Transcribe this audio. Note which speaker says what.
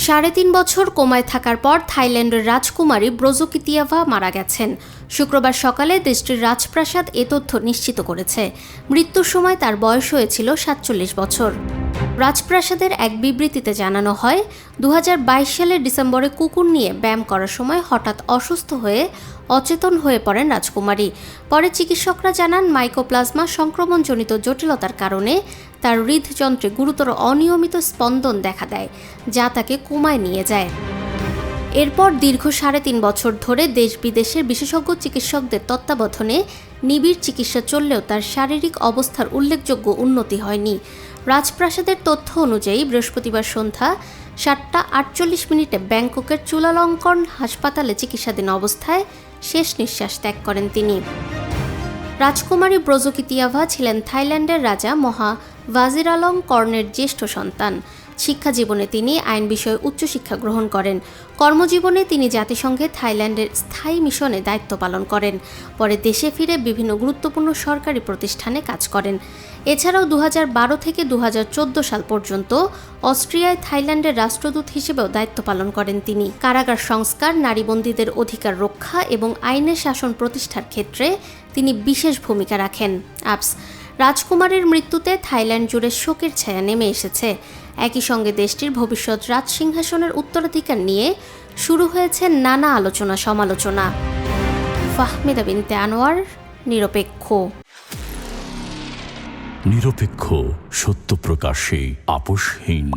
Speaker 1: ৩.৫ বছর কোমায় থাকার পর থাইল্যান্ডের রাজকুমারী ব্রজকিতিয়াভা মারা গেছেন। শুক্রবার সকালে দেশটির রাজপ্রাসাদ এ তথ্য নিশ্চিত করেছে। মৃত্যুর সময় তার বয়স হয়েছিল ৪৭ বছর। রাজপ্রাসাদের এক বিবৃতিতে জানানো হয়, ২০২২ সালের ডিসেম্বরে কুকুর নিয়ে ব্যায়াম করার সময় হঠাৎ অসুস্থ হয়ে অচেতন হয়ে পড়েন রাজকুমারী। পরে চিকিৎসকরা জানান, মাইকোপ্লাজমা সংক্রমণজনিত জটিলতার কারণে তার হৃদযন্ত্রে গুরুতর অনিয়মিত স্পন্দন দেখা দেয়, যা তাকে কোমায় নিয়ে যায়। এরপর দীর্ঘ ৩.৫ বছর ধরে দেশ বিদেশের বিশেষজ্ঞ চিকিৎসকদের তত্ত্বাবধানে নিবিড় চিকিৎসা চললেও তার শারীরিক অবস্থার উল্লেখযোগ্য উন্নতি হয়নি। রাজপ্রাসাদের তথ্য অনুযায়ী বৃহস্পতিবার সন্ধ্যা ৭টা ৪৮ ব্যাংককের চুলালঙ্কর্ন হাসপাতালে চিকিৎসাধীন অবস্থায় শেষ নিঃশ্বাস ত্যাগ করেন তিনি। রাজকুমারী ব্রজকিতিয়াভা ছিলেন থাইল্যান্ডের রাজা মহা ভাজিরালঙ্কর্নের জ্যেষ্ঠ সন্তান। শিক্ষা জীবনে তিনি আইন বিষয়ে উচ্চশিক্ষা গ্রহণ করেন। কর্মজীবনে তিনি জাতিসংঘে থাইল্যান্ডের স্থায়ী মিশনে দায়িত্ব পালন করেন। পরে দেশে ফিরে বিভিন্ন গুরুত্বপূর্ণ সরকারি প্রতিষ্ঠানে কাজ করেন। এছাড়াও ২০১২ থেকে ২০১৪ সাল পর্যন্ত অস্ট্রিয়ায় থাইল্যান্ডের রাষ্ট্রদূত হিসেবেও দায়িত্ব পালন করেন তিনি। কারাগার সংস্কার, নারীবন্দীদের অধিকার রক্ষা এবং আইনের শাসন প্রতিষ্ঠার ক্ষেত্রে তিনি বিশেষ ভূমিকা রাখেন। রাজকুমারীর মৃত্যুতে থাইল্যান্ড জুড়ে শোকের ছায়া নেমে এসেছে। একই সঙ্গে দেশটির ভবিষ্যৎ রাজসিংহাসনের উত্তরাধিকার নিয়ে শুরু হয়েছে নানা আলোচনা সমালোচনা। ফাহমিদা বিনতে আনোয়ার,
Speaker 2: নিরপেক্ষ, সত্য প্রকাশে আপোষহীন।